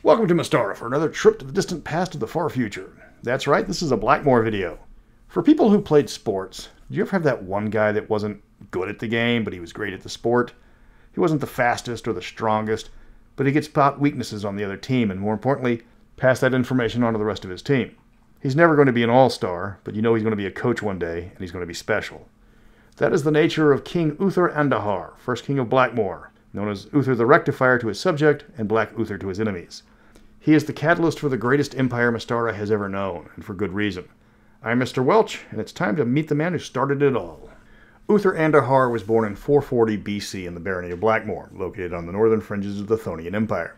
Welcome to Mystara for another trip to the distant past of the far future. That's right, this is a Blackmoor video. For people who played sports, did you ever have that one guy that wasn't good at the game, but he was great at the sport? He wasn't the fastest or the strongest, but he could spot weaknesses on the other team and, more importantly, pass that information on to the rest of his team. He's never going to be an all-star, but you know he's going to be a coach one day, and he's going to be special. That is the nature of King Uther Andahar, first king of Blackmoor, known as Uther the Rectifier to his subject and Black Uther to his enemies. He is the catalyst for the greatest empire Mystara has ever known, and for good reason. I'm Mr. Welch, and it's time to meet the man who started it all. Uther Andahar was born in 440 BC in the barony of Blackmoor, located on the northern fringes of the Chthonian Empire.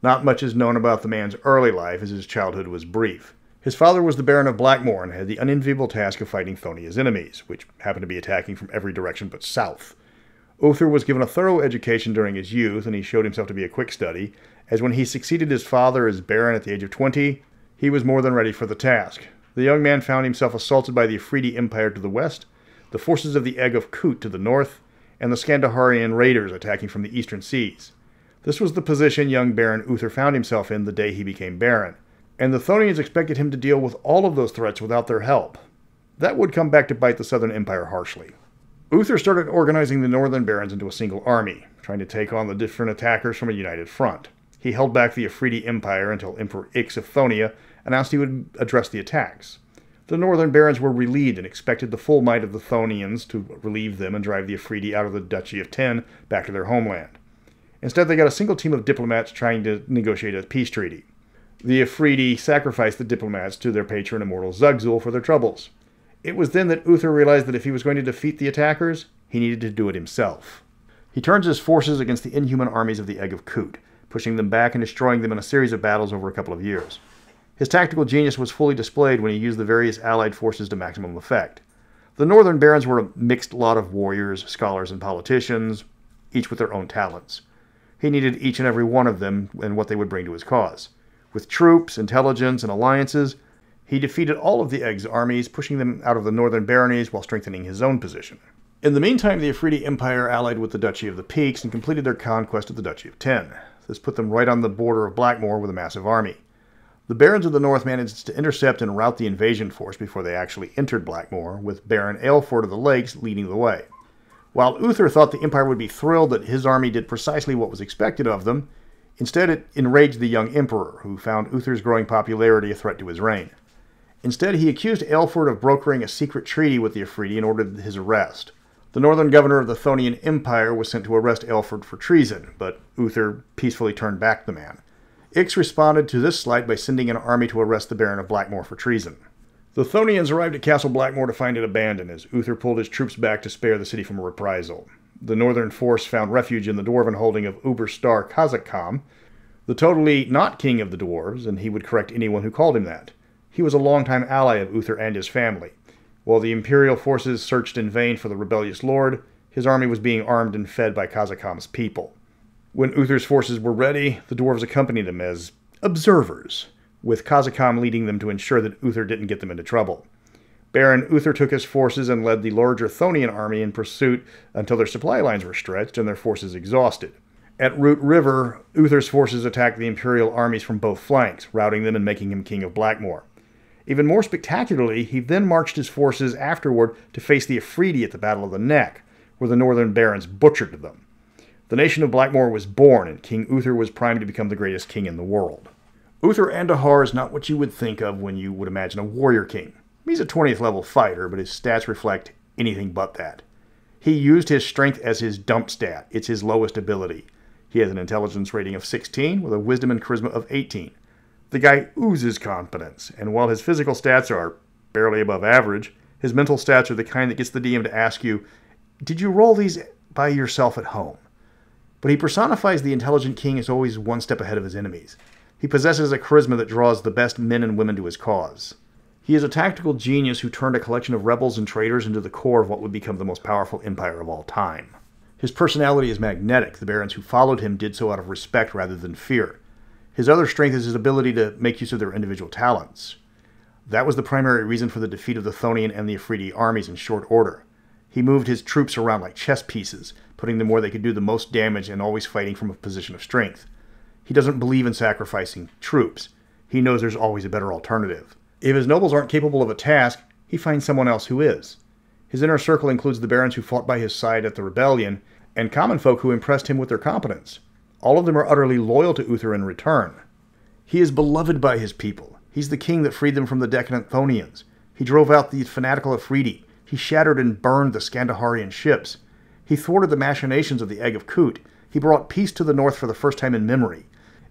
Not much is known about the man's early life, as his childhood was brief. His father was the Baron of Blackmoor and had the unenviable task of fighting Chthonia's enemies, which happened to be attacking from every direction but south. Uther was given a thorough education during his youth, and he showed himself to be a quick study, as when he succeeded his father as Baron at the age of 20, he was more than ready for the task. The young man found himself assaulted by the Afridi Empire to the west, the forces of the Egg of Kut to the north, and the Scandaharian raiders attacking from the eastern seas. This was the position young Baron Uther found himself in the day he became Baron, and the Chthonians expected him to deal with all of those threats without their help. That would come back to bite the southern empire harshly. Uther started organizing the northern barons into a single army, trying to take on the different attackers from a united front. He held back the Afridi Empire until Emperor Ix of Chthоnia announced he would address the attacks. The northern barons were relieved and expected the full might of the Chthonians to relieve them and drive the Afridi out of the Duchy of Ten back to their homeland. Instead, they got a single team of diplomats trying to negotiate a peace treaty. The Afridi sacrificed the diplomats to their patron immortal Zugzul for their troubles. It was then that Uther realized that if he was going to defeat the attackers, he needed to do it himself. He turns his forces against the inhuman armies of the Egg of Kut, pushing them back and destroying them in a series of battles over a couple of years. His tactical genius was fully displayed when he used the various allied forces to maximum effect. The northern barons were a mixed lot of warriors, scholars, and politicians, each with their own talents. He needed each and every one of them and what they would bring to his cause. With troops, intelligence, and alliances, he defeated all of the Egg's armies, pushing them out of the northern baronies while strengthening his own position. In the meantime, the Afridi Empire allied with the Duchy of the Peaks and completed their conquest of the Duchy of Ten. This put them right on the border of Blackmoor with a massive army. The barons of the north managed to intercept and rout the invasion force before they actually entered Blackmoor, with Baron Aelford of the Lakes leading the way. While Uther thought the empire would be thrilled that his army did precisely what was expected of them, instead it enraged the young emperor, who found Uther's growing popularity a threat to his reign. Instead, he accused Aelford of brokering a secret treaty with the Afridi and ordered his arrest. The northern governor of the Chthonian Empire was sent to arrest Aelford for treason, but Uther peacefully turned back the man. Ix responded to this slight by sending an army to arrest the Baron of Blackmoor for treason. The Chthonians arrived at Castle Blackmoor to find it abandoned, as Uther pulled his troops back to spare the city from a reprisal. The northern force found refuge in the dwarven holding of Uberstar Khazakam, the totally not king of the dwarves, and he would correct anyone who called him that. He was a longtime ally of Uther and his family. While the imperial forces searched in vain for the rebellious lord, his army was being armed and fed by Khazakam's people. When Uther's forces were ready, the dwarves accompanied him as observers, with Khazakam leading them to ensure that Uther didn't get them into trouble. Baron Uther took his forces and led the larger Chthonian army in pursuit until their supply lines were stretched and their forces exhausted. At Root River, Uther's forces attacked the imperial armies from both flanks, routing them and making him king of Blackmoor. Even more spectacularly, he then marched his forces afterward to face the Afridi at the Battle of the Neck, where the northern barons butchered them. The nation of Blackmoor was born, and King Uther was primed to become the greatest king in the world. Uther Andahar is not what you would think of when you would imagine a warrior king. He's a 20th level fighter, but his stats reflect anything but that. He used his strength as his dump stat. It's his lowest ability. He has an intelligence rating of 16 with a wisdom and charisma of 18. The guy oozes confidence, and while his physical stats are barely above average, his mental stats are the kind that gets the DM to ask you, did you roll these by yourself at home? But he personifies the intelligent king as always one step ahead of his enemies. He possesses a charisma that draws the best men and women to his cause. He is a tactical genius who turned a collection of rebels and traitors into the core of what would become the most powerful empire of all time. His personality is magnetic. The barons who followed him did so out of respect rather than fear. His other strength is his ability to make use of their individual talents. That was the primary reason for the defeat of the Chthonian and the Afridi armies in short order. He moved his troops around like chess pieces, putting them where they could do the most damage and always fighting from a position of strength. He doesn't believe in sacrificing troops. He knows there's always a better alternative. If his nobles aren't capable of a task, he finds someone else who is. His inner circle includes the barons who fought by his side at the rebellion, and common folk who impressed him with their competence. All of them are utterly loyal to Uther in return. He is beloved by his people. He's the king that freed them from the decadent Chthonians. He drove out the fanatical Afridi. He shattered and burned the Scandaharian ships. He thwarted the machinations of the Egg of Kut. He brought peace to the north for the first time in memory.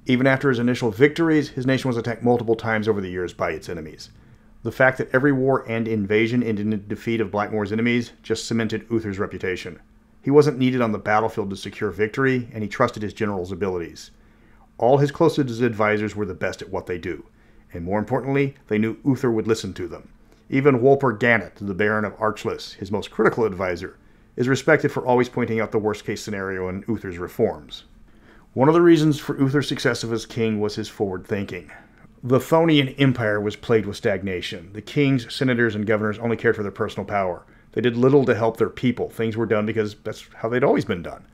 Even after his initial victories, his nation was attacked multiple times over the years by its enemies. The fact that every war and invasion ended in the defeat of Blackmoor's enemies just cemented Uther's reputation. He wasn't needed on the battlefield to secure victory, and he trusted his general's abilities. All his closest advisors were the best at what they do, and more importantly, they knew Uther would listen to them. Even Wolper Gannet, the Baron of Archelaus, his most critical advisor, is respected for always pointing out the worst-case scenario in Uther's reforms. One of the reasons for Uther's success as king was his forward thinking. The Chthonian Empire was plagued with stagnation. The kings, senators, and governors only cared for their personal power. They did little to help their people. Things were done because that's how they'd always been done.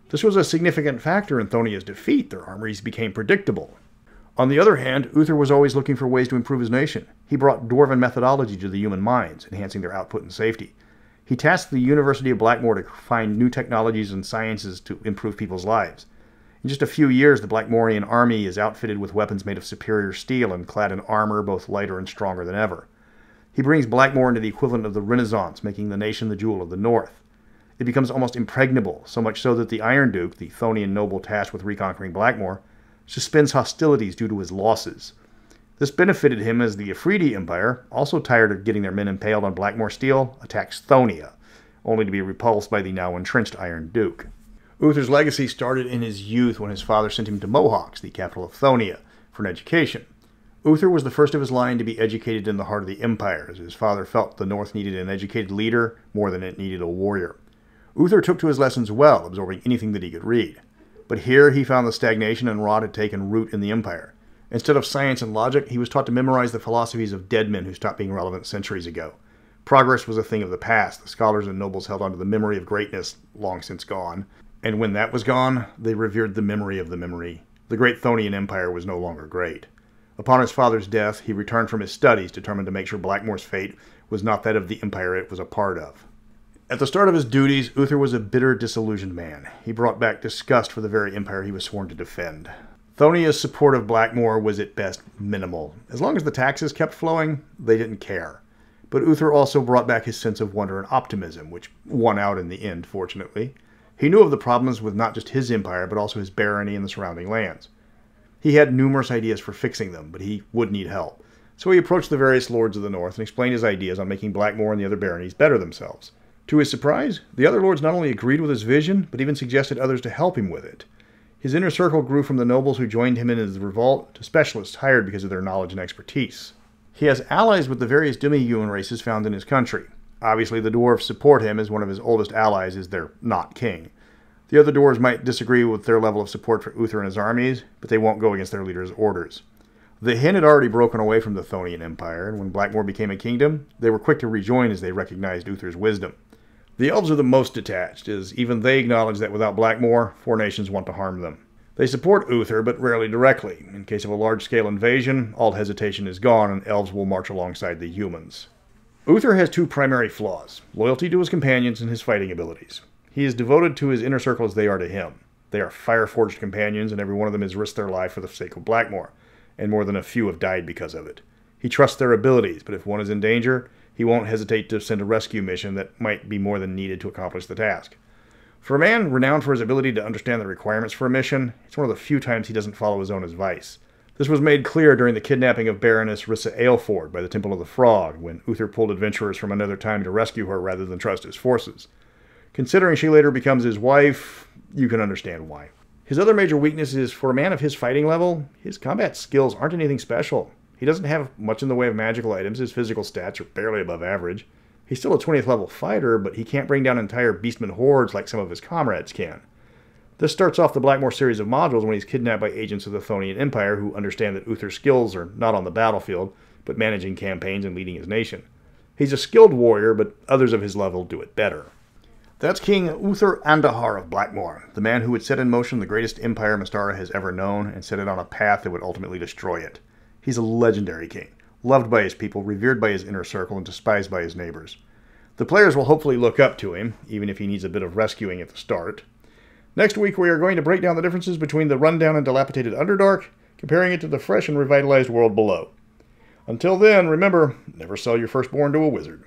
This was a significant factor in Chthonia's defeat. Their armories became predictable. On the other hand, Uther was always looking for ways to improve his nation. He brought Dwarven methodology to the human minds, enhancing their output and safety. He tasked the University of Blackmoor to find new technologies and sciences to improve people's lives. In just a few years, the Blackmoorian army is outfitted with weapons made of superior steel and clad in armor both lighter and stronger than ever. He brings Blackmoor into the equivalent of the Renaissance, making the nation the jewel of the North. It becomes almost impregnable, so much so that the Iron Duke, the Chthonian noble tasked with reconquering Blackmoor, suspends hostilities due to his losses. This benefited him as the Afridi Empire, also tired of getting their men impaled on Blackmoor steel, attacks Chthonian, only to be repulsed by the now entrenched Iron Duke. Uther's legacy started in his youth when his father sent him to Mohawks, the capital of Chthonian, for an education. Uther was the first of his line to be educated in the heart of the empire, as his father felt the North needed an educated leader more than it needed a warrior. Uther took to his lessons well, absorbing anything that he could read. But here he found the stagnation and rot had taken root in the empire. Instead of science and logic, he was taught to memorize the philosophies of dead men who stopped being relevant centuries ago. Progress was a thing of the past. The scholars and nobles held onto the memory of greatness, long since gone. And when that was gone, they revered the memory of the memory. The great Chthonian Empire was no longer great. Upon his father's death, he returned from his studies, determined to make sure Blackmoor's fate was not that of the empire it was a part of. At the start of his duties, Uther was a bitter, disillusioned man. He brought back disgust for the very empire he was sworn to defend. Chthonia's support of Blackmoor was at best minimal. As long as the taxes kept flowing, they didn't care. But Uther also brought back his sense of wonder and optimism, which won out in the end, fortunately. He knew of the problems with not just his empire, but also his barony and the surrounding lands. He had numerous ideas for fixing them, but he would need help. So he approached the various lords of the north and explained his ideas on making Blackmoor and the other baronies better themselves. To his surprise, the other lords not only agreed with his vision, but even suggested others to help him with it. His inner circle grew from the nobles who joined him in his revolt to specialists hired because of their knowledge and expertise. He has allies with the various demi-human races found in his country. Obviously, the dwarves support him as one of his oldest allies as their not king. The other dwarves might disagree with their level of support for Uther and his armies, but they won't go against their leader's orders. The Hin had already broken away from the Chthonian Empire, and when Blackmoor became a kingdom, they were quick to rejoin as they recognized Uther's wisdom. The elves are the most detached, as even they acknowledge that without Blackmoor, four nations want to harm them. They support Uther, but rarely directly. In case of a large-scale invasion, all hesitation is gone, and elves will march alongside the humans. Uther has two primary flaws: loyalty to his companions and his fighting abilities. He is devoted to his inner circle as they are to him. They are fire-forged companions, and every one of them has risked their life for the sake of Blackmoor, and more than a few have died because of it. He trusts their abilities, but if one is in danger, he won't hesitate to send a rescue mission that might be more than needed to accomplish the task. For a man renowned for his ability to understand the requirements for a mission, it's one of the few times he doesn't follow his own advice. This was made clear during the kidnapping of Baroness Rissa Aelford by the Temple of the Frog, when Uther pulled adventurers from another time to rescue her rather than trust his forces. Considering she later becomes his wife, you can understand why. His other major weakness is, for a man of his fighting level, his combat skills aren't anything special. He doesn't have much in the way of magical items, his physical stats are barely above average. He's still a 20th level fighter, but he can't bring down entire beastman hordes like some of his comrades can. This starts off the Blackmoor series of modules when he's kidnapped by agents of the Chthonian Empire who understand that Uther's skills are not on the battlefield, but managing campaigns and leading his nation. He's a skilled warrior, but others of his level do it better. That's King Uther Andahar of Blackmoor, the man who would set in motion the greatest empire Mystara has ever known and set it on a path that would ultimately destroy it. He's a legendary king, loved by his people, revered by his inner circle, and despised by his neighbors. The players will hopefully look up to him, even if he needs a bit of rescuing at the start. Next week, we are going to break down the differences between the rundown and dilapidated Underdark, comparing it to the fresh and revitalized world below. Until then, remember, never sell your firstborn to a wizard.